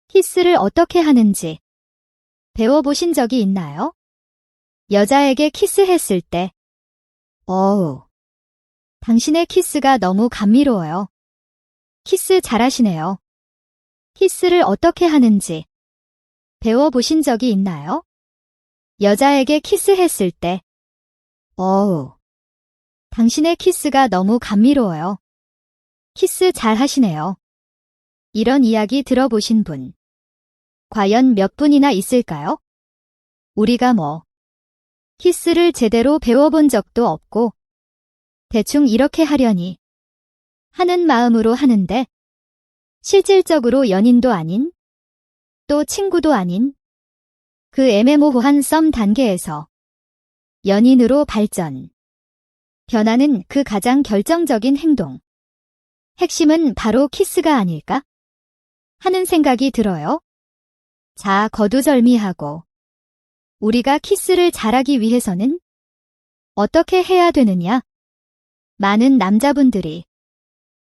키스를 어떻게 하는지 배워보신 적이 있나요? 여자에게 키스했을 때, 어우, 당신의 키스가 너무 감미로워요. 키스 잘하시네요. 키스를 어떻게 하는지 배워보신 적이 있나요? 여자에게 키스했을 때, 어우, 당신의 키스가 너무 감미로워요. 키스 잘하시네요. 이런 이야기 들어보신 분, 과연 몇 분이나 있을까요? 우리가 키스를 제대로 배워본 적도 없고, 대충 이렇게 하려니 하는 마음으로 하는데, 실질적으로 연인도 아닌, 또 친구도 아닌, 그 애매모호한 썸 단계에서 연인으로 발전, 변하는 그 가장 결정적인 행동. 핵심은 바로 키스가 아닐까? 하는 생각이 들어요. 자, 거두절미하고 우리가 키스를 잘하기 위해서는 어떻게 해야 되느냐? 많은 남자분들이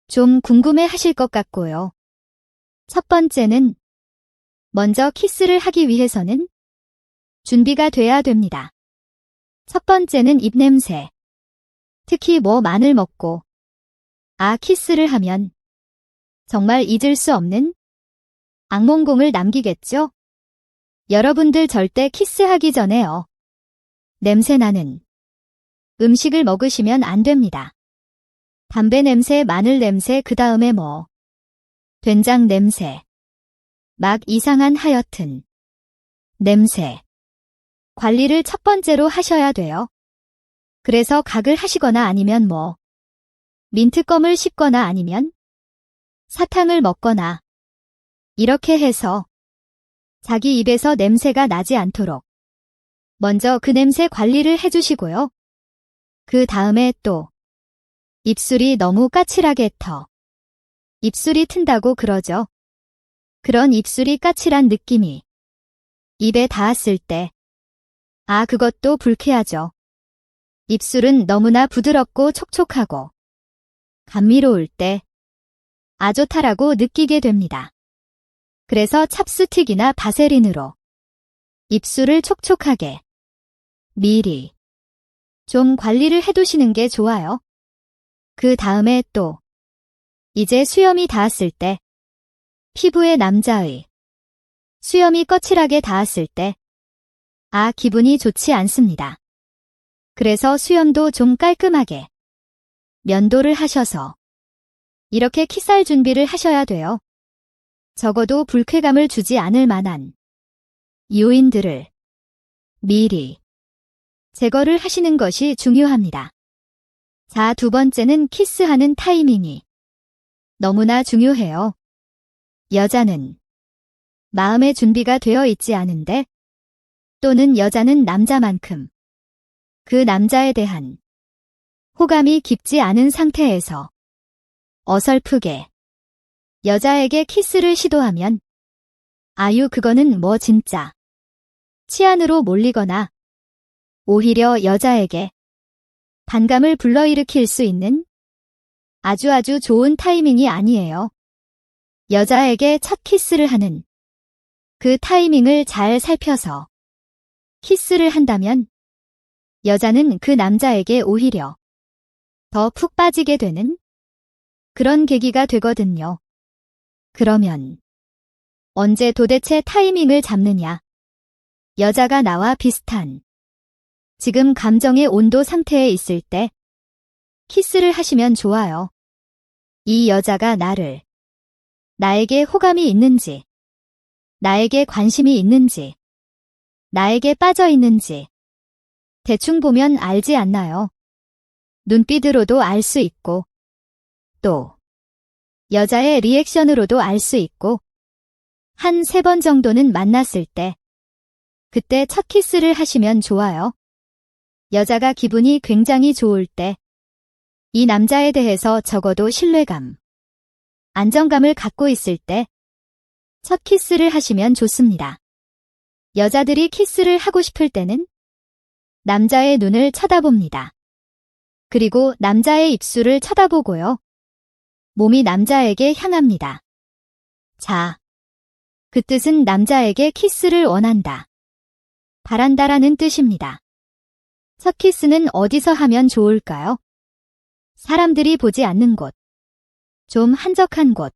좀 궁금해 하실 것 같고요. 첫 번째는 먼저 키스를 하기 위해서는 준비가 돼야 됩니다. 첫 번째는 입냄새. 특히 마늘 먹고 키스를 하면 정말 잊을 수 없는 악몽공을 남기겠죠? 여러분들 절대 키스하기 전에요. 냄새나는 음식을 먹으시면 안 됩니다. 담배 냄새, 마늘 냄새, 그 다음에 된장 냄새, 막 이상한 하여튼 냄새. 관리를 첫 번째로 하셔야 돼요. 그래서 각을 하시거나 아니면 민트껌을 씹거나 아니면 사탕을 먹거나 이렇게 해서 자기 입에서 냄새가 나지 않도록 먼저 그 냄새 관리를 해주시고요. 그 다음에 또 입술이 너무 까칠하게 입술이 튼다고 그러죠. 그런 입술이 까칠한 느낌이 입에 닿았을 때 그것도 불쾌하죠. 입술은 너무나 부드럽고 촉촉하고 감미로울 때 좋다라고 느끼게 됩니다. 그래서 찹스틱이나 바세린으로 입술을 촉촉하게 미리 좀 관리를 해두시는 게 좋아요. 그 다음에 또 이제 수염이 닿았을 때 피부에 남자의 수염이 거칠하게 닿았을 때 기분이 좋지 않습니다. 그래서 수염도 좀 깔끔하게 면도를 하셔서 이렇게 키스할 준비를 하셔야 돼요. 적어도 불쾌감을 주지 않을 만한 요인들을 미리 제거를 하시는 것이 중요합니다. 자, 두 번째는 키스하는 타이밍이 너무나 중요해요. 여자는 마음의 준비가 되어 있지 않은데 또는 여자는 남자만큼 그 남자에 대한 호감이 깊지 않은 상태에서 어설프게 여자에게 키스를 시도하면 그거는 진짜 치안으로 몰리거나 오히려 여자에게 반감을 불러일으킬 수 있는 아주 좋은 타이밍이 아니에요. 여자에게 첫 키스를 하는 그 타이밍을 잘 살펴서 키스를 한다면 여자는 그 남자에게 오히려 더 푹 빠지게 되는 그런 계기가 되거든요. 그러면 언제 도대체 타이밍을 잡느냐? 여자가 나와 비슷한 지금 감정의 온도 상태에 있을 때 키스를 하시면 좋아요. 이 여자가 나에게 호감이 있는지, 나에게 관심이 있는지, 나에게 빠져 있는지 대충 보면 알지 않나요? 눈빛으로도 알 수 있고 또 여자의 리액션으로도 알 수 있고 한 3번 정도는 만났을 때 그때 첫 키스를 하시면 좋아요. 여자가 기분이 굉장히 좋을 때 이 남자에 대해서 적어도 신뢰감, 안정감을 갖고 있을 때 첫 키스를 하시면 좋습니다. 여자들이 키스를 하고 싶을 때는 남자의 눈을 쳐다봅니다. 그리고 남자의 입술을 쳐다보고요. 몸이 남자에게 향합니다. 자, 그 뜻은 남자에게 키스를 원한다, 바란다라는 뜻입니다. 첫 키스는 어디서 하면 좋을까요? 사람들이 보지 않는 곳, 좀 한적한 곳,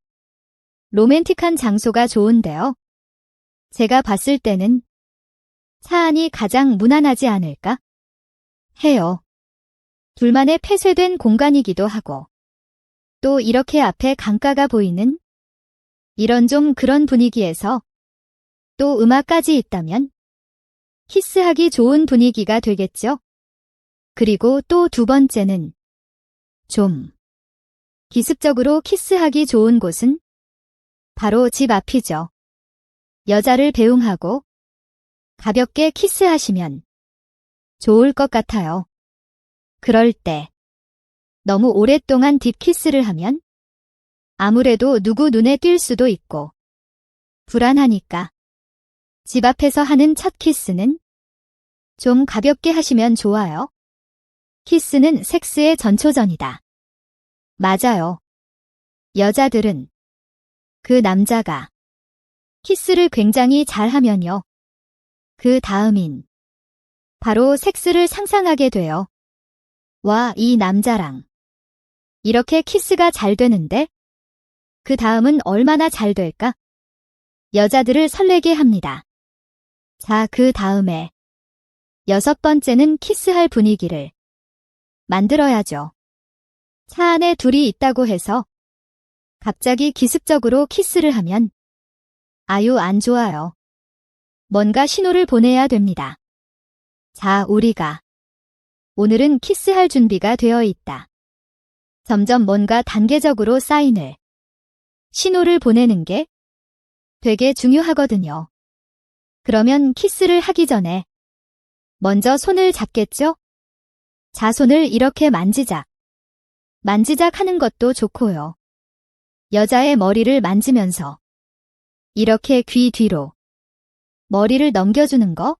로맨틱한 장소가 좋은데요. 제가 봤을 때는 차 안이 가장 무난하지 않을까 해요. 둘만의 폐쇄된 공간이기도 하고, 또 이렇게 앞에 강가가 보이는 이런 좀 그런 분위기에서 또 음악까지 있다면 키스하기 좋은 분위기가 되겠죠? 그리고 또 두 번째는 좀 기습적으로 키스하기 좋은 곳은 바로 집 앞이죠. 여자를 배웅하고 가볍게 키스하시면 좋을 것 같아요. 그럴 때 너무 오랫동안 딥키스를 하면 아무래도 누구 눈에 띌 수도 있고 불안하니까 집 앞에서 하는 첫 키스는 좀 가볍게 하시면 좋아요. 키스는 섹스의 전초전이다. 맞아요. 여자들은 그 남자가 키스를 굉장히 잘하면요, 그 다음인 바로 섹스를 상상하게 돼요. 와, 이 남자랑 이렇게 키스가 잘 되는데 그 다음은 얼마나 잘 될까? 여자들을 설레게 합니다. 자, 그 다음에 여섯 번째는 키스할 분위기를 만들어야죠. 차 안에 둘이 있다고 해서 갑자기 기습적으로 키스를 하면 아유, 안 좋아요. 뭔가 신호를 보내야 됩니다. 자, 우리가 오늘은 키스할 준비가 되어 있다. 점점 뭔가 단계적으로 사인을, 신호를 보내는 게 되게 중요하거든요. 그러면 키스를 하기 전에 먼저 손을 잡겠죠? 자, 손을 이렇게 만지작 하는 것도 좋고요. 여자의 머리를 만지면서 이렇게 귀 뒤로 머리를 넘겨주는 거?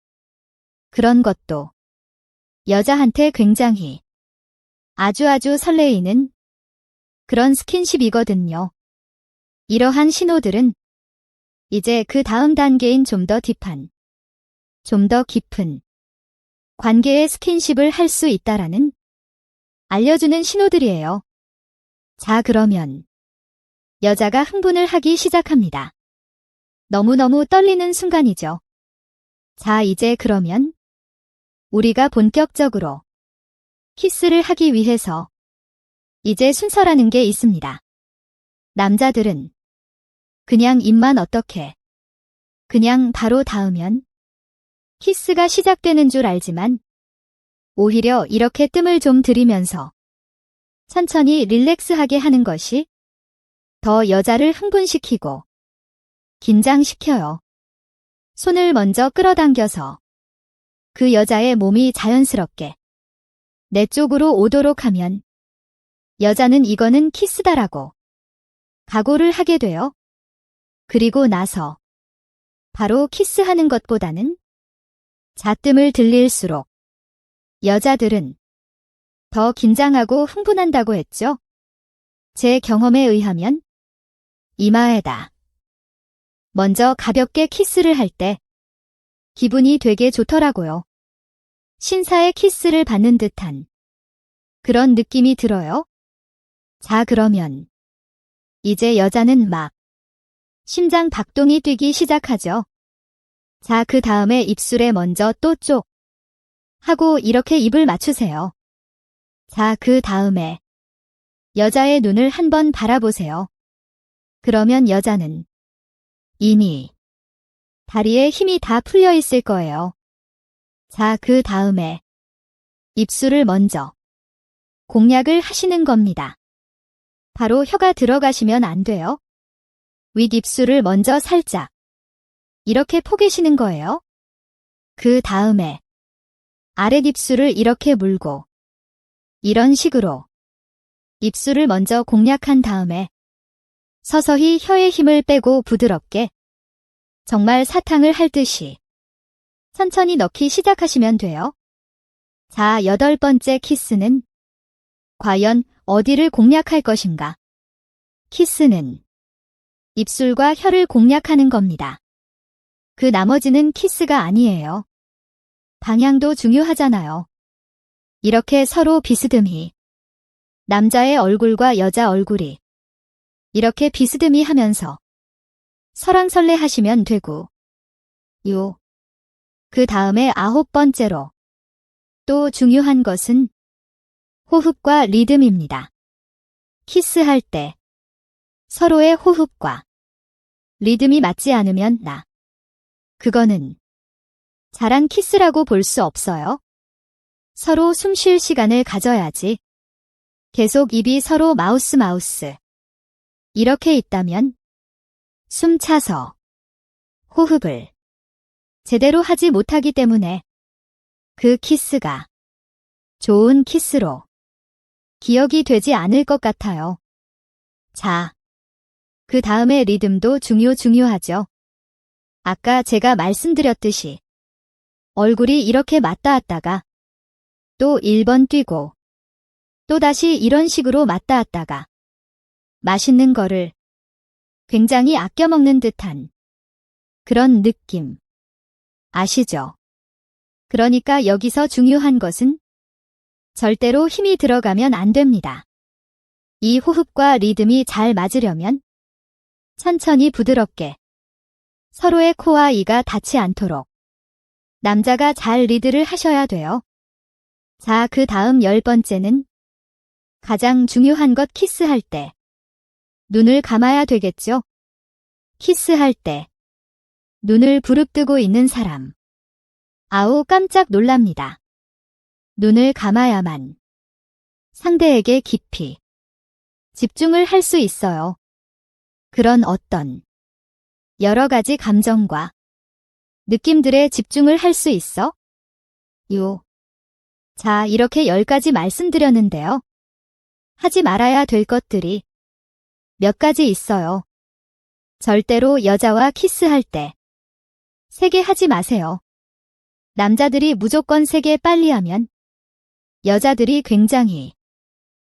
그런 것도 여자한테 굉장히 아주 설레이는 그런 스킨십이거든요. 이러한 신호들은 이제 그 다음 단계인 좀 더 딥한, 좀 더 깊은 관계의 스킨십을 할 수 있다라는 알려주는 신호들이에요. 자, 그러면 여자가 흥분을 하기 시작합니다. 너무너무 떨리는 순간이죠. 자, 이제 그러면 우리가 본격적으로 키스를 하기 위해서 이제 순서라는 게 있습니다. 남자들은 그냥 입만 어떻게 그냥 바로 닿으면 키스가 시작되는 줄 알지만 오히려 이렇게 뜸을 좀 들이면서 천천히 릴렉스하게 하는 것이 더 여자를 흥분시키고 긴장시켜요. 손을 먼저 끌어당겨서 그 여자의 몸이 자연스럽게 내 쪽으로 오도록 하면 여자는 이거는 키스다라고 각오를 하게 돼요. 그리고 나서 바로 키스하는 것보다는 잣뜸을 들릴수록 여자들은 더 긴장하고 흥분한다고 했죠. 제 경험에 의하면 이마에다 먼저 가볍게 키스를 할 때 기분이 되게 좋더라고요. 신사의 키스를 받는 듯한 그런 느낌이 들어요. 자, 그러면 이제 여자는 막 심장 박동이 뛰기 시작하죠. 자, 그 다음에 입술에 먼저 또 쪽 하고 이렇게 입을 맞추세요. 자, 그 다음에 여자의 눈을 한번 바라보세요. 그러면 여자는 이미 다리에 힘이 다 풀려 있을 거예요. 자, 그 다음에 입술을 먼저 공략을 하시는 겁니다. 바로 혀가 들어가시면 안 돼요. 윗입술을 먼저 살짝 이렇게 포개시는 거예요. 그 다음에 아랫입술을 이렇게 물고 이런 식으로 입술을 먼저 공략한 다음에 서서히 혀의 힘을 빼고 부드럽게 정말 사탕을 할 듯이 천천히 넣기 시작하시면 돼요. 자, 여덟 번째 키스는 과연 어디를 공략할 것인가? 키스는 입술과 혀를 공략하는 겁니다. 그 나머지는 키스가 아니에요. 방향도 중요하잖아요. 이렇게 서로 비스듬히 남자의 얼굴과 여자 얼굴이 이렇게 비스듬히 하면서 설왕설래 하시면 되고 그 다음에 9번째로 또 중요한 것은 호흡과 리듬입니다. 키스할 때 서로의 호흡과 리듬이 맞지 않으면 그거는 잘한 키스라고 볼 수 없어요. 서로 숨 쉴 시간을 가져야지. 계속 입이 서로 마우스 이렇게 있다면 숨 차서 호흡을 제대로 하지 못하기 때문에 그 키스가 좋은 키스로 기억이 되지 않을 것 같아요. 자, 그 다음에 리듬도 중요하죠. 아까 제가 말씀드렸듯이 얼굴이 이렇게 맞닿 왔다가 또 1번 뛰고 또 다시 이런 식으로 맞닿 왔다가 맛있는 거를 굉장히 아껴 먹는 듯한 그런 느낌 아시죠? 그러니까 여기서 중요한 것은 절대로 힘이 들어가면 안 됩니다. 이 호흡과 리듬이 잘 맞으려면 천천히 부드럽게 서로의 코와 이가 닿지 않도록 남자가 잘 리드를 하셔야 돼요. 자, 그 다음 10번째는 가장 중요한 것 키스할 때 눈을 감아야 되겠죠? 키스할 때 눈을 부릅뜨고 있는 사람. 아우 깜짝 놀랍니다. 눈을 감아야만 상대에게 깊이 집중을 할 수 있어요. 그런 어떤 여러 가지 감정과 느낌들에 집중을 할 수 있어? 자, 이렇게 10가지 말씀드렸는데요. 하지 말아야 될 것들이 몇 가지 있어요. 절대로 여자와 키스할 때 3개 하지 마세요. 남자들이 무조건 3개 빨리 하면 여자들이 굉장히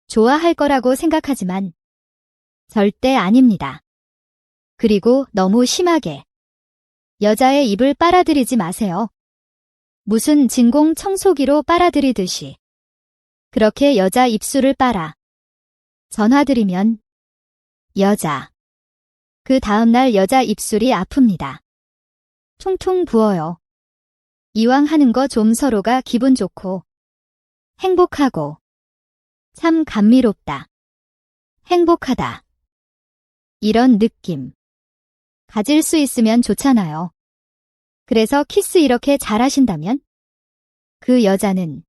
좋아할 거라고 생각하지만 절대 아닙니다. 그리고 너무 심하게 여자의 입을 빨아들이지 마세요. 무슨 진공 청소기로 빨아들이듯이 그렇게 여자 입술을 빨아 전화드리면 여자 그 다음날 여자 입술이 아픕니다. 퉁퉁 부어요. 이왕 하는 거 좀 서로가 기분 좋고 행복하고 참 감미롭다. 행복하다. 이런 느낌 가질 수 있으면 좋잖아요. 그래서 키스 이렇게 잘 하신다면 그 여자는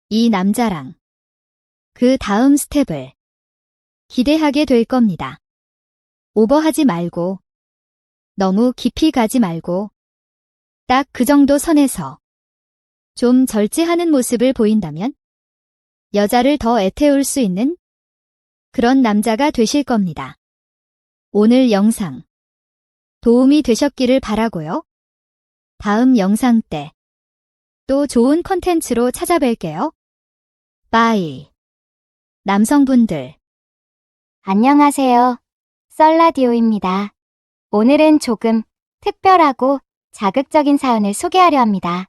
이 남자랑 그 다음 스텝을 기대하게 될 겁니다. 오버하지 말고 너무 깊이 가지 말고 딱 그 정도 선에서 좀 절제하는 모습을 보인다면 여자를 더 애태울 수 있는 그런 남자가 되실 겁니다. 오늘 영상 도움이 되셨기를 바라고요. 다음 영상 때 또 좋은 컨텐츠로 찾아뵐게요. 빠이. 남성분들 안녕하세요. 썰라디오입니다. 오늘은 조금 특별하고 자극적인 사연을 소개하려 합니다.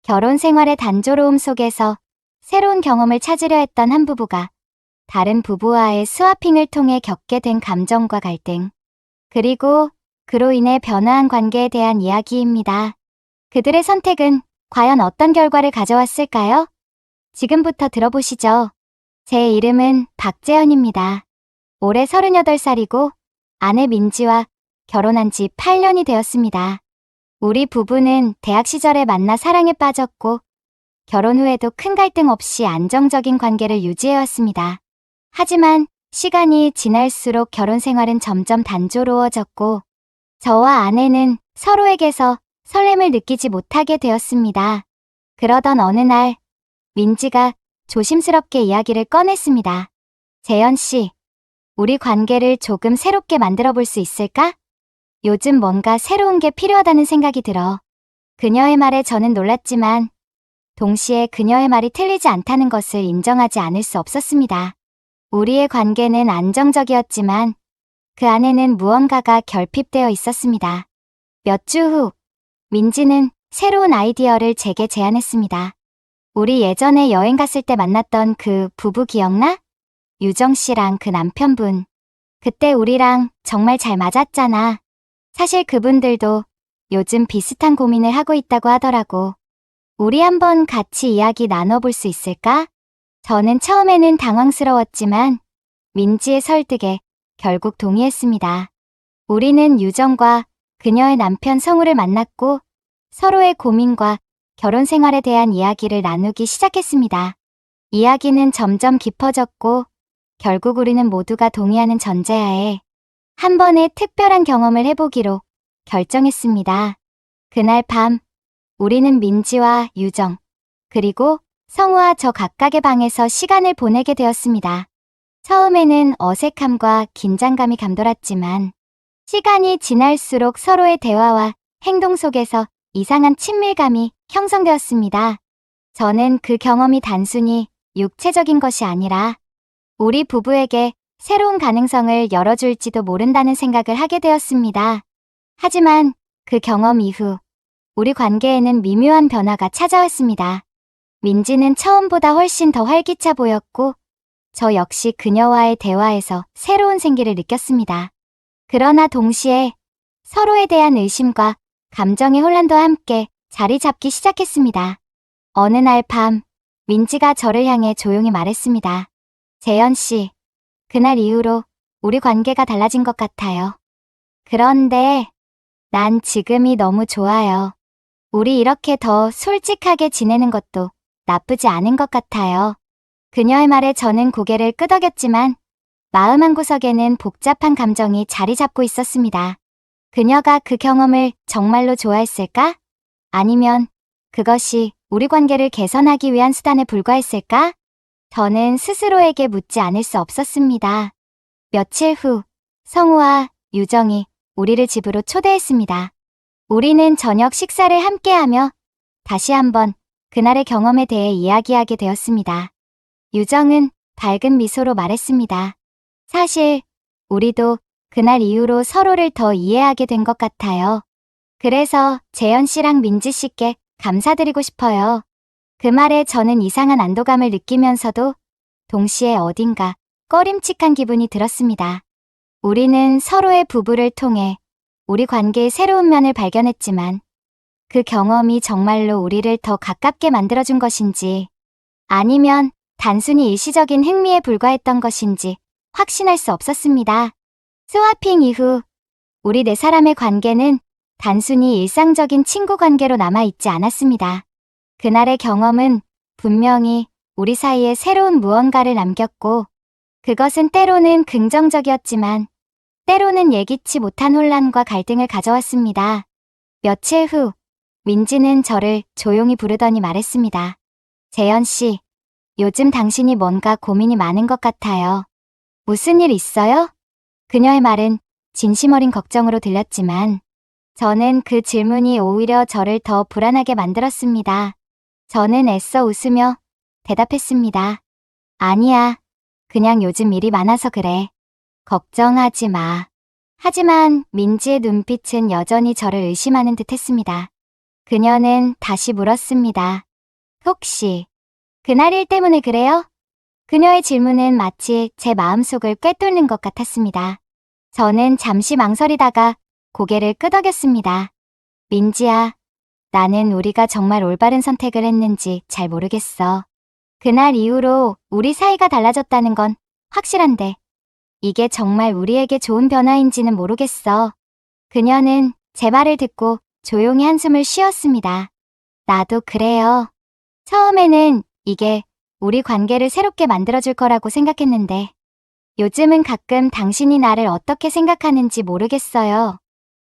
결혼 생활의 단조로움 속에서 새로운 경험을 찾으려 했던 한 부부가 다른 부부와의 스와핑을 통해 겪게 된 감정과 갈등, 그리고 그로 인해 변화한 관계에 대한 이야기입니다. 그들의 선택은 과연 어떤 결과를 가져왔을까요? 지금부터 들어보시죠. 제 이름은 박재현입니다. 올해 38살이고 아내 민지와 결혼한 지 8년이 되었습니다. 우리 부부는 대학 시절에 만나 사랑에 빠졌고 결혼 후에도 큰 갈등 없이 안정적인 관계를 유지해왔습니다. 하지만 시간이 지날수록 결혼 생활은 점점 단조로워졌고 저와 아내는 서로에게서 설렘을 느끼지 못하게 되었습니다. 그러던 어느 날 민지가 조심스럽게 이야기를 꺼냈습니다. 재현 씨, 우리 관계를 조금 새롭게 만들어 볼 수 있을까? 요즘 뭔가 새로운 게 필요하다는 생각이 들어. 그녀의 말에 저는 놀랐지만 동시에 그녀의 말이 틀리지 않다는 것을 인정하지 않을 수 없었습니다. 우리의 관계는 안정적이었지만 그 안에는 무언가가 결핍되어 있었습니다. 몇 주 후 민지는 새로운 아이디어를 제게 제안했습니다. 우리 예전에 여행 갔을 때 만났던 그 부부 기억나? 유정 씨랑 그 남편분. 그때 우리랑 정말 잘 맞았잖아. 사실 그분들도 요즘 비슷한 고민을 하고 있다고 하더라고. 우리 한번 같이 이야기 나눠볼 수 있을까? 저는 처음에는 당황스러웠지만 민지의 설득에 결국 동의했습니다. 우리는 유정과 그녀의 남편 성우를 만났고 서로의 고민과 결혼 생활에 대한 이야기를 나누기 시작했습니다. 이야기는 점점 깊어졌고 결국 우리는 모두가 동의하는 전제하에 한 번의 특별한 경험을 해보기로 결정했습니다. 그날 밤 우리는 민지와 유정 그리고 성우와 저 각각의 방에서 시간을 보내게 되었습니다. 처음에는 어색함과 긴장감이 감돌았지만 시간이 지날수록 서로의 대화와 행동 속에서 이상한 친밀감이 형성되었습니다. 저는 그 경험이 단순히 육체적인 것이 아니라 우리 부부에게 새로운 가능성을 열어줄지도 모른다는 생각을 하게 되었습니다. 하지만 그 경험 이후 우리 관계에는 미묘한 변화가 찾아왔습니다. 민지는 처음보다 훨씬 더 활기차 보였고 저 역시 그녀와의 대화에서 새로운 생기를 느꼈습니다. 그러나 동시에 서로에 대한 의심과 감정의 혼란도 함께 자리 잡기 시작했습니다. 어느 날 밤, 민지가 저를 향해 조용히 말했습니다. 재현 씨, 그날 이후로 우리 관계가 달라진 것 같아요. 그런데 난 지금이 너무 좋아요. 우리 이렇게 더 솔직하게 지내는 것도 나쁘지 않은 것 같아요. 그녀의 말에 저는 고개를 끄덕였지만 마음 한구석에는 복잡한 감정이 자리 잡고 있었습니다. 그녀가 그 경험을 정말로 좋아했을까? 아니면 그것이 우리 관계를 개선하기 위한 수단에 불과했을까? 저는 스스로에게 묻지 않을 수 없었습니다. 며칠 후 성우와 유정이 우리를 집으로 초대했습니다. 우리는 저녁 식사를 함께하며 다시 한번 그날의 경험에 대해 이야기하게 되었습니다. 유정은 밝은 미소로 말했습니다. 사실 우리도 그날 이후로 서로를 더 이해하게 된 것 같아요. 그래서 재현 씨랑 민지 씨께 감사드리고 싶어요. 그 말에 저는 이상한 안도감을 느끼면서도 동시에 어딘가 꺼림칙한 기분이 들었습니다. 우리는 서로의 부부를 통해 우리 관계의 새로운 면을 발견했지만 그 경험이 정말로 우리를 더 가깝게 만들어준 것인지 아니면 단순히 일시적인 흥미에 불과했던 것인지 확신할 수 없었습니다. 스와핑 이후 우리 네 사람의 관계는 단순히 일상적인 친구 관계로 남아있지 않았습니다. 그날의 경험은 분명히 우리 사이에 새로운 무언가를 남겼고 그것은 때로는 긍정적이었지만 때로는 예기치 못한 혼란과 갈등을 가져왔습니다. 며칠 후 민지는 저를 조용히 부르더니 말했습니다. 재현 씨, 요즘 당신이 뭔가 고민이 많은 것 같아요. 무슨 일 있어요? 그녀의 말은 진심 어린 걱정으로 들렸지만 저는 그 질문이 오히려 저를 더 불안하게 만들었습니다. 저는 애써 웃으며 대답했습니다. 아니야, 그냥 요즘 일이 많아서 그래. 걱정하지 마. 하지만 민지의 눈빛은 여전히 저를 의심하는 듯 했습니다. 그녀는 다시 물었습니다. 혹시 그날 일 때문에 그래요? 그녀의 질문은 마치 제 마음속을 꿰뚫는 것 같았습니다. 저는 잠시 망설이다가 고개를 끄덕였습니다. 민지야, 나는 우리가 정말 올바른 선택을 했는지 잘 모르겠어. 그날 이후로 우리 사이가 달라졌다는 건 확실한데 이게 정말 우리에게 좋은 변화인지는 모르겠어. 그녀는 제 말을 듣고 조용히 한숨을 쉬었습니다. 나도 그래요. 처음에는 이게 우리 관계를 새롭게 만들어줄 거라고 생각했는데 요즘은 가끔 당신이 나를 어떻게 생각하는지 모르겠어요.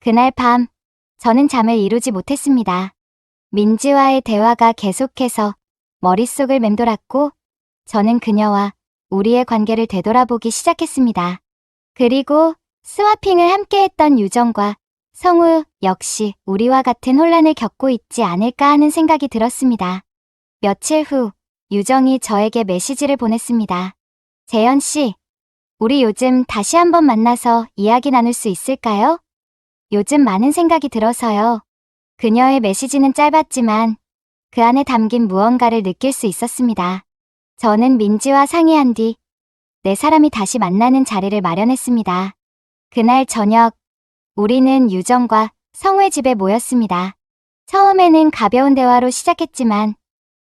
그날 밤 저는 잠을 이루지 못했습니다. 민지와의 대화가 계속해서 머릿속을 맴돌았고 저는 그녀와 우리의 관계를 되돌아보기 시작했습니다. 그리고 스와핑을 함께했던 유정과 성우 역시 우리와 같은 혼란을 겪고 있지 않을까 하는 생각이 들었습니다. 며칠 후 유정이 저에게 메시지를 보냈습니다. 재현 씨, 우리 요즘 다시 한번 만나서 이야기 나눌 수 있을까요? 요즘 많은 생각이 들어서요. 그녀의 메시지는 짧았지만 그 안에 담긴 무언가를 느낄 수 있었습니다. 저는 민지와 상의한 뒤 네 사람이 다시 만나는 자리를 마련했습니다. 그날 저녁, 우리는 유정과 성우의 집에 모였습니다. 처음에는 가벼운 대화로 시작했지만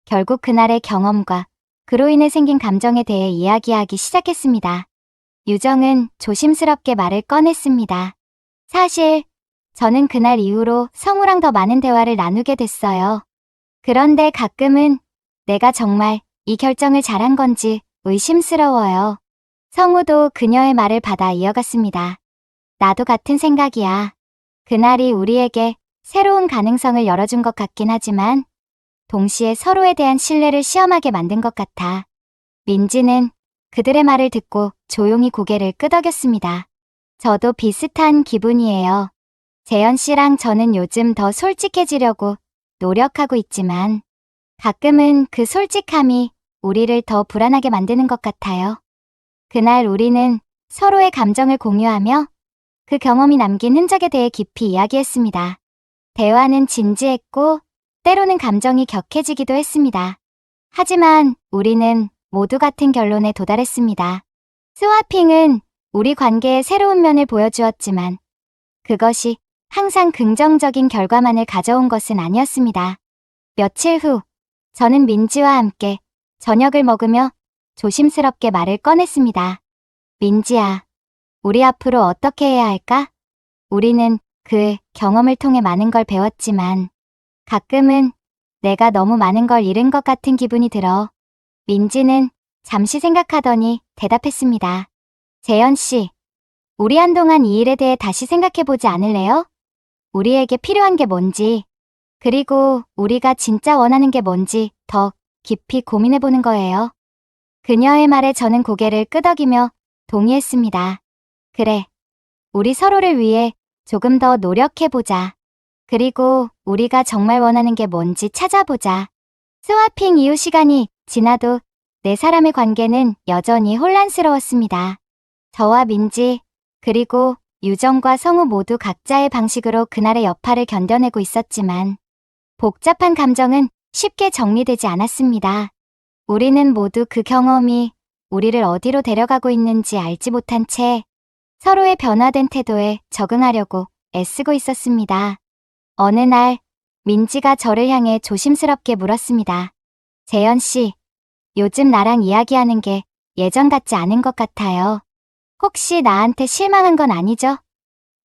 결국 그날의 경험과 그로 인해 생긴 감정에 대해 이야기하기 시작했습니다. 유정은 조심스럽게 말을 꺼냈습니다. 사실 저는 그날 이후로 성우랑 더 많은 대화를 나누게 됐어요. 그런데 가끔은 내가 정말 이 결정을 잘한 건지 의심스러워요. 성우도 그녀의 말을 받아 이어갔습니다. 나도 같은 생각이야. 그날이 우리에게 새로운 가능성을 열어준 것 같긴 하지만 동시에 서로에 대한 신뢰를 시험하게 만든 것 같아. 민지는 그들의 말을 듣고 조용히 고개를 끄덕였습니다. 저도 비슷한 기분이에요. 재현 씨랑 저는 요즘 더 솔직해지려고 노력하고 있지만 가끔은 그 솔직함이 우리를 더 불안하게 만드는 것 같아요. 그날 우리는 서로의 감정을 공유하며 그 경험이 남긴 흔적에 대해 깊이 이야기했습니다. 대화는 진지했고 때로는 감정이 격해지기도 했습니다. 하지만 우리는 모두 같은 결론에 도달했습니다. 스와핑은 우리 관계의 새로운 면을 보여주었지만 그것이 항상 긍정적인 결과만을 가져온 것은 아니었습니다. 며칠 후, 저는 민지와 함께 저녁을 먹으며 조심스럽게 말을 꺼냈습니다. 민지야, 우리 앞으로 어떻게 해야 할까? 우리는 그 경험을 통해 많은 걸 배웠지만 가끔은 내가 너무 많은 걸 잃은 것 같은 기분이 들어. 민지는 잠시 생각하더니 대답했습니다. 재현 씨, 우리 한동안 이 일에 대해 다시 생각해보지 않을래요? 우리에게 필요한 게 뭔지, 그리고 우리가 진짜 원하는 게 뭔지 더 깊이 고민해보는 거예요. 그녀의 말에 저는 고개를 끄덕이며 동의했습니다. 그래, 우리 서로를 위해 조금 더 노력해보자. 그리고 우리가 정말 원하는 게 뭔지 찾아보자. 스와핑 이후 시간이 지나도 네 사람의 관계는 여전히 혼란스러웠습니다. 저와 민지, 그리고 유정과 성우 모두 각자의 방식으로 그날의 여파를 견뎌내고 있었지만 복잡한 감정은 쉽게 정리되지 않았습니다. 우리는 모두 그 경험이 우리를 어디로 데려가고 있는지 알지 못한 채 서로의 변화된 태도에 적응하려고 애쓰고 있었습니다. 어느 날 민지가 저를 향해 조심스럽게 물었습니다. 재현 씨, 요즘 나랑 이야기하는 게 예전 같지 않은 것 같아요. 혹시 나한테 실망한 건 아니죠?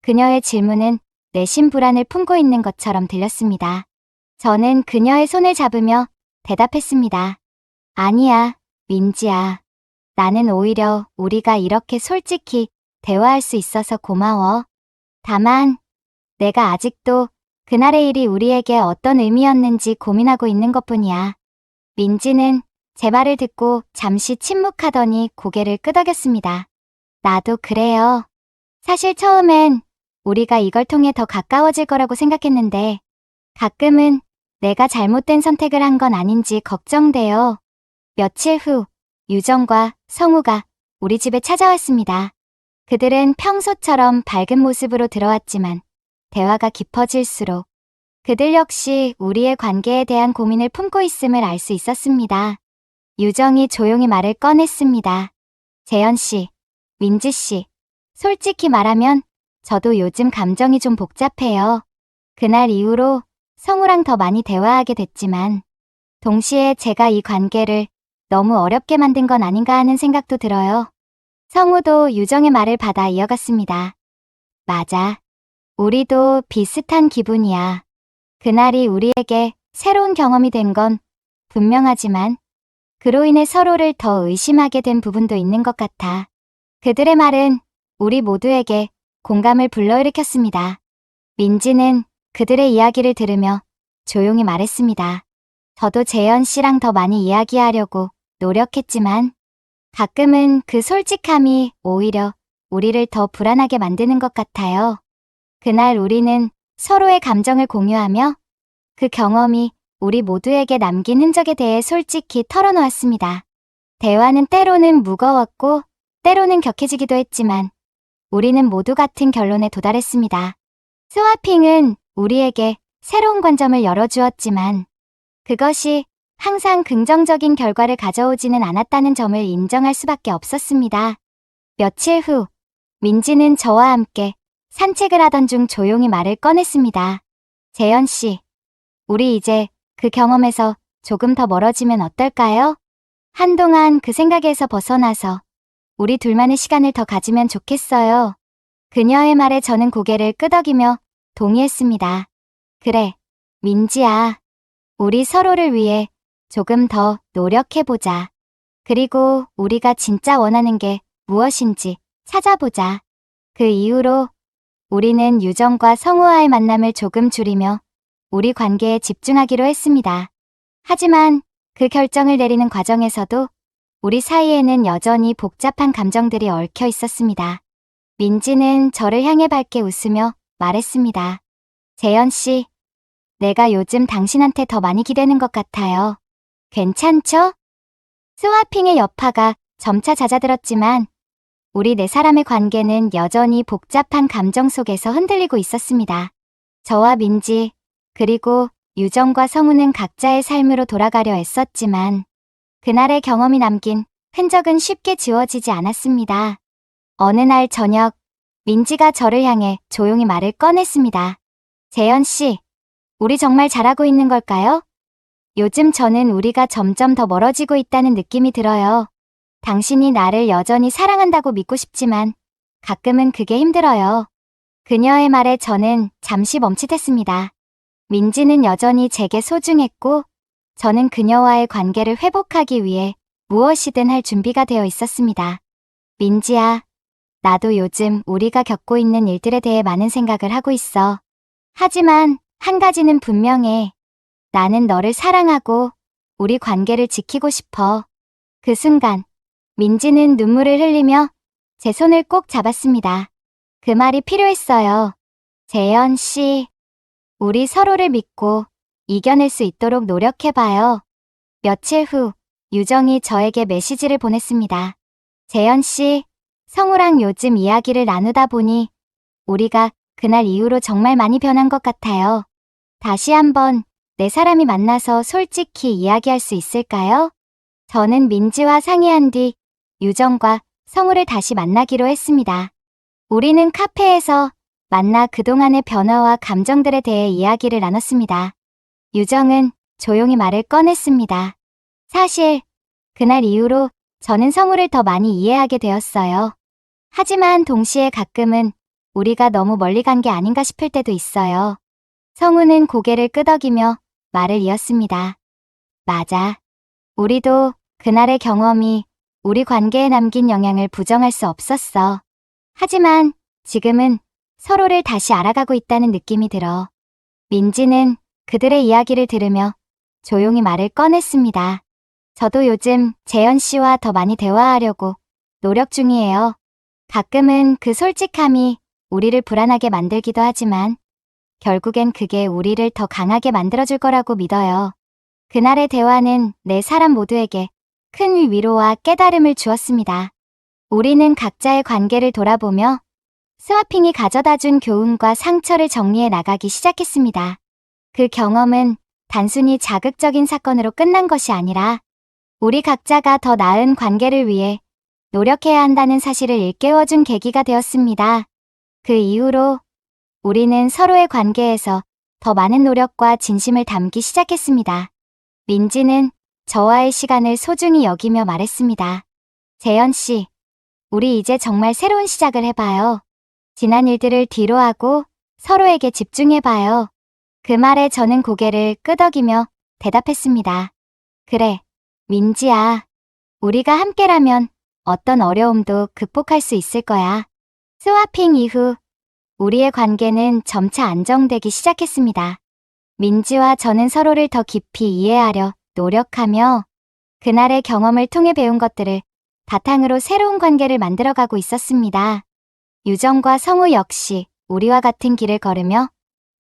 그녀의 질문은 내심 불안을 품고 있는 것처럼 들렸습니다. 저는 그녀의 손을 잡으며 대답했습니다. 아니야, 민지야. 나는 오히려 우리가 이렇게 솔직히 대화할 수 있어서 고마워. 다만 내가 아직도 그날의 일이 우리에게 어떤 의미였는지 고민하고 있는 것뿐이야. 민지는 제 말을 듣고 잠시 침묵하더니 고개를 끄덕였습니다. 나도 그래요. 사실 처음엔 우리가 이걸 통해 더 가까워질 거라고 생각했는데 가끔은 내가 잘못된 선택을 한 건 아닌지 걱정돼요. 며칠 후 유정과 성우가 우리 집에 찾아왔습니다. 그들은 평소처럼 밝은 모습으로 들어왔지만 대화가 깊어질수록 그들 역시 우리의 관계에 대한 고민을 품고 있음을 알 수 있었습니다. 유정이 조용히 말을 꺼냈습니다. 재현 씨, 민지 씨, 솔직히 말하면 저도 요즘 감정이 좀 복잡해요. 그날 이후로 성우랑 더 많이 대화하게 됐지만 동시에 제가 이 관계를 너무 어렵게 만든 건 아닌가 하는 생각도 들어요. 성우도 유정의 말을 받아 이어갔습니다. 맞아. 우리도 비슷한 기분이야. 그날이 우리에게 새로운 경험이 된 건 분명하지만 그로 인해 서로를 더 의심하게 된 부분도 있는 것 같아. 그들의 말은 우리 모두에게 공감을 불러일으켰습니다. 민지는 그들의 이야기를 들으며 조용히 말했습니다. 저도 재현 씨랑 더 많이 이야기하려고 노력했지만 가끔은 그 솔직함이 오히려 우리를 더 불안하게 만드는 것 같아요. 그날 우리는 서로의 감정을 공유하며 그 경험이 우리 모두에게 남긴 흔적에 대해 솔직히 털어놓았습니다. 대화는 때로는 무거웠고 때로는 격해지기도 했지만 우리는 모두 같은 결론에 도달했습니다. 스와핑은 우리에게 새로운 관점을 열어주었지만 그것이 항상 긍정적인 결과를 가져오지는 않았다는 점을 인정할 수밖에 없었습니다. 며칠 후, 민지는 저와 함께 산책을 하던 중 조용히 말을 꺼냈습니다. 재현 씨, 우리 이제 그 경험에서 조금 더 멀어지면 어떨까요? 한동안 그 생각에서 벗어나서 우리 둘만의 시간을 더 가지면 좋겠어요. 그녀의 말에 저는 고개를 끄덕이며 동의했습니다. 그래, 민지야. 우리 서로를 위해 조금 더 노력해보자. 그리고 우리가 진짜 원하는 게 무엇인지 찾아보자. 그 이후로 우리는 유정과 성우와의 만남을 조금 줄이며 우리 관계에 집중하기로 했습니다. 하지만 그 결정을 내리는 과정에서도 우리 사이에는 여전히 복잡한 감정들이 얽혀 있었습니다. 민지는 저를 향해 밝게 웃으며 말했습니다. 재현 씨, 내가 요즘 당신한테 더 많이 기대는 것 같아요. 괜찮죠? 스와핑의 여파가 점차 잦아들었지만 우리 네 사람의 관계는 여전히 복잡한 감정 속에서 흔들리고 있었습니다. 저와 민지, 그리고 유정과 성우는 각자의 삶으로 돌아가려 애썼지만 그날의 경험이 남긴 흔적은 쉽게 지워지지 않았습니다. 어느 날 저녁, 민지가 저를 향해 조용히 말을 꺼냈습니다. 재현 씨, 우리 정말 잘하고 있는 걸까요? 요즘 저는 우리가 점점 더 멀어지고 있다는 느낌이 들어요. 당신이 나를 여전히 사랑한다고 믿고 싶지만 가끔은 그게 힘들어요. 그녀의 말에 저는 잠시 멈칫했습니다. 민지는 여전히 제게 소중했고 저는 그녀와의 관계를 회복하기 위해 무엇이든 할 준비가 되어 있었습니다. 민지야, 나도 요즘 우리가 겪고 있는 일들에 대해 많은 생각을 하고 있어. 하지만 한 가지는 분명해. 나는 너를 사랑하고 우리 관계를 지키고 싶어. 그 순간 민지는 눈물을 흘리며 제 손을 꼭 잡았습니다. 그 말이 필요했어요. 재현 씨, 우리 서로를 믿고 이겨낼 수 있도록 노력해봐요. 며칠 후 유정이 저에게 메시지를 보냈습니다. 재현 씨, 성우랑 요즘 이야기를 나누다 보니 우리가 그날 이후로 정말 많이 변한 것 같아요. 다시 한번 네 사람이 만나서 솔직히 이야기할 수 있을까요? 저는 민지와 상의한 뒤 유정과 성우를 다시 만나기로 했습니다. 우리는 카페에서 만나 그동안의 변화와 감정들에 대해 이야기를 나눴습니다. 유정은 조용히 말을 꺼냈습니다. 사실 그날 이후로 저는 성우를 더 많이 이해하게 되었어요. 하지만 동시에 가끔은 우리가 너무 멀리 간 게 아닌가 싶을 때도 있어요. 성우는 고개를 끄덕이며 말을 이었습니다. 맞아. 우리도 그날의 경험이 우리 관계에 남긴 영향을 부정할 수 없었어. 하지만 지금은 서로를 다시 알아가고 있다는 느낌이 들어. 민지는 그들의 이야기를 들으며 조용히 말을 꺼냈습니다. 저도 요즘 재현 씨와 더 많이 대화하려고 노력 중이에요. 가끔은 그 솔직함이 우리를 불안하게 만들기도 하지만 결국엔 그게 우리를 더 강하게 만들어줄 거라고 믿어요. 그날의 대화는 네 사람 모두에게 큰 위로와 깨달음을 주었습니다. 우리는 각자의 관계를 돌아보며 스와핑이 가져다준 교훈과 상처를 정리해 나가기 시작했습니다. 그 경험은 단순히 자극적인 사건으로 끝난 것이 아니라 우리 각자가 더 나은 관계를 위해 노력해야 한다는 사실을 일깨워준 계기가 되었습니다. 그 이후로 우리는 서로의 관계에서 더 많은 노력과 진심을 담기 시작했습니다. 민지는 저와의 시간을 소중히 여기며 말했습니다. 재현 씨, 우리 이제 정말 새로운 시작을 해봐요. 지난 일들을 뒤로하고 서로에게 집중해봐요. 그 말에 저는 고개를 끄덕이며 대답했습니다. 그래, 민지야. 우리가 함께라면 어떤 어려움도 극복할 수 있을 거야. 스와핑 이후 우리의 관계는 점차 안정되기 시작했습니다. 민지와 저는 서로를 더 깊이 이해하려 노력하며 그날의 경험을 통해 배운 것들을 바탕으로 새로운 관계를 만들어가고 있었습니다. 유정과 성우 역시 우리와 같은 길을 걸으며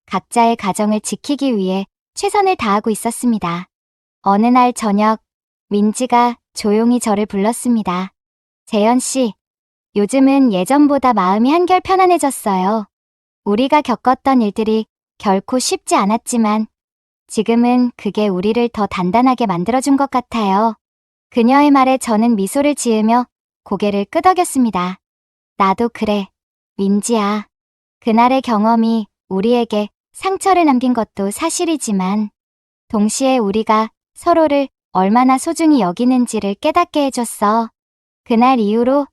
각자의 가정을 지키기 위해 최선을 다하고 있었습니다. 어느 날 저녁, 민지가 조용히 저를 불렀습니다. 재현 씨, 요즘은 예전보다 마음이 한결 편안해졌어요. 우리가 겪었던 일들이 결코 쉽지 않았지만 지금은 그게 우리를 더 단단하게 만들어준 것 같아요. 그녀의 말에 저는 미소를 지으며 고개를 끄덕였습니다. 나도 그래, 민지야. 그날의 경험이 우리에게 상처를 남긴 것도 사실이지만 동시에 우리가 서로를 얼마나 소중히 여기는지를 깨닫게 해줬어. 그날 이후로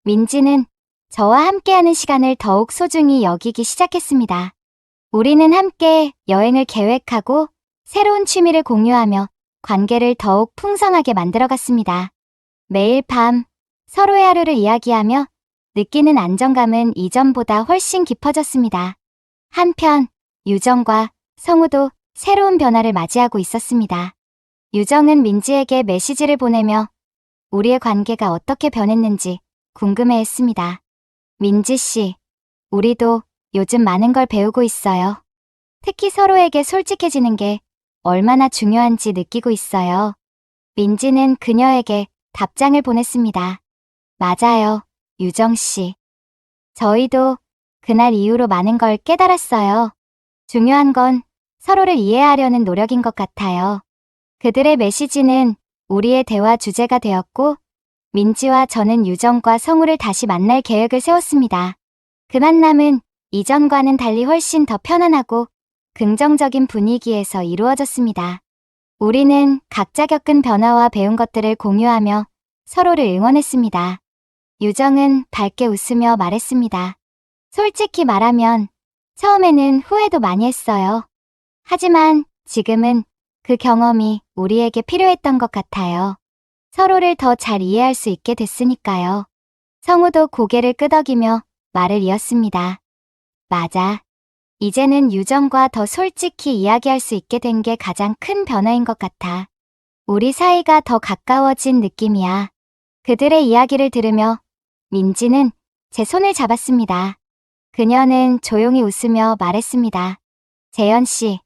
민지는 저와 함께하는 시간을 더욱 소중히 여기기 시작했습니다. 우리는 함께 여행을 계획하고 새로운 취미를 공유하며 관계를 더욱 풍성하게 만들어갔습니다. 매일 밤 서로의 하루를 이야기하며 느끼는 안정감은 이전보다 훨씬 깊어졌습니다. 한편 유정과 성우도 새로운 변화를 맞이하고 있었습니다. 유정은 민지에게 메시지를 보내며 우리의 관계가 어떻게 변했는지 궁금해했습니다. 민지 씨, 우리도 요즘 많은 걸 배우고 있어요. 특히 서로에게 솔직해지는 게 얼마나 중요한지 느끼고 있어요. 민지는 그녀에게 답장을 보냈습니다. 맞아요, 유정 씨. 저희도 그날 이후로 많은 걸 깨달았어요. 중요한 건 서로를 이해하려는 노력인 것 같아요. 그들의 메시지는 우리의 대화 주제가 되었고, 민지와 저는 유정과 성우를 다시 만날 계획을 세웠습니다. 그 만남은 이전과는 달리 훨씬 더 편안하고 긍정적인 분위기에서 이루어졌습니다. 우리는 각자 겪은 변화와 배운 것들을 공유하며 서로를 응원했습니다. 유정은 밝게 웃으며 말했습니다. 솔직히 말하면 처음에는 후회도 많이 했어요. 하지만 지금은 그 경험이 우리에게 필요했던 것 같아요. 서로를 더 잘 이해할 수 있게 됐으니까요. 성우도 고개를 끄덕이며 말을 이었습니다. 맞아. 이제는 유정과 더 솔직히 이야기할 수 있게 된 게 가장 큰 변화인 것 같아. 우리 사이가 더 가까워진 느낌이야. 그들의 이야기를 들으며 민지는 제 손을 잡았습니다. 그녀는 조용히 웃으며 말했습니다. 재현 씨,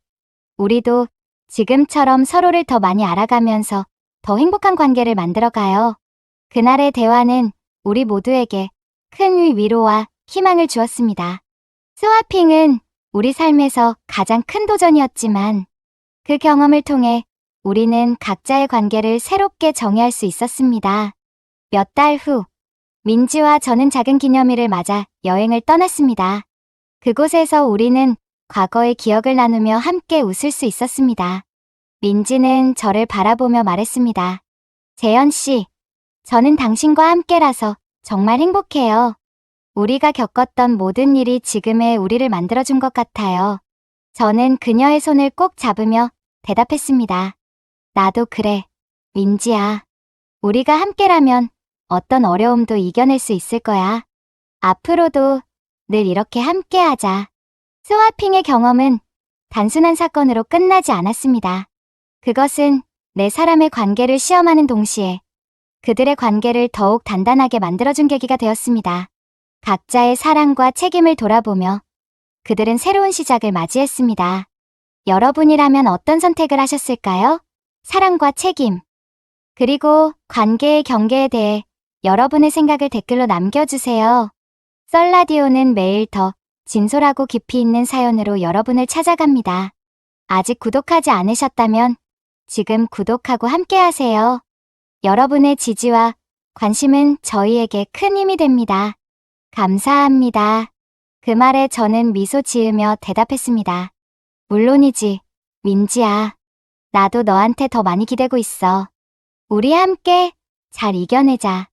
우리도 지금처럼 서로를 더 많이 알아가면서 더 행복한 관계를 만들어가요. 그날의 대화는 우리 모두에게 큰 위로와 희망을 주었습니다. 스와핑은 우리 삶에서 가장 큰 도전이었지만 그 경험을 통해 우리는 각자의 관계를 새롭게 정의할 수 있었습니다. 몇 달 후, 민지와 저는 작은 기념일을 맞아 여행을 떠났습니다. 그곳에서 우리는 과거의 기억을 나누며 함께 웃을 수 있었습니다. 민지는 저를 바라보며 말했습니다. 재현 씨, 저는 당신과 함께라서 정말 행복해요. 우리가 겪었던 모든 일이 지금의 우리를 만들어준 것 같아요. 저는 그녀의 손을 꼭 잡으며 대답했습니다. 나도 그래, 민지야. 우리가 함께라면 어떤 어려움도 이겨낼 수 있을 거야. 앞으로도 늘 이렇게 함께하자. 스와핑의 경험은 단순한 사건으로 끝나지 않았습니다. 그것은 네 사람의 관계를 시험하는 동시에 그들의 관계를 더욱 단단하게 만들어준 계기가 되었습니다. 각자의 사랑과 책임을 돌아보며 그들은 새로운 시작을 맞이했습니다. 여러분이라면 어떤 선택을 하셨을까요? 사랑과 책임, 그리고 관계의 경계에 대해 여러분의 생각을 댓글로 남겨주세요. 썰라디오는 매일 더 진솔하고 깊이 있는 사연으로 여러분을 찾아갑니다. 아직 구독하지 않으셨다면 지금 구독하고 함께하세요. 여러분의 지지와 관심은 저희에게 큰 힘이 됩니다. 감사합니다. 그 말에 저는 미소 지으며 대답했습니다. 물론이지, 민지야. 나도 너한테 더 많이 기대고 있어. 우리 함께 잘 이겨내자.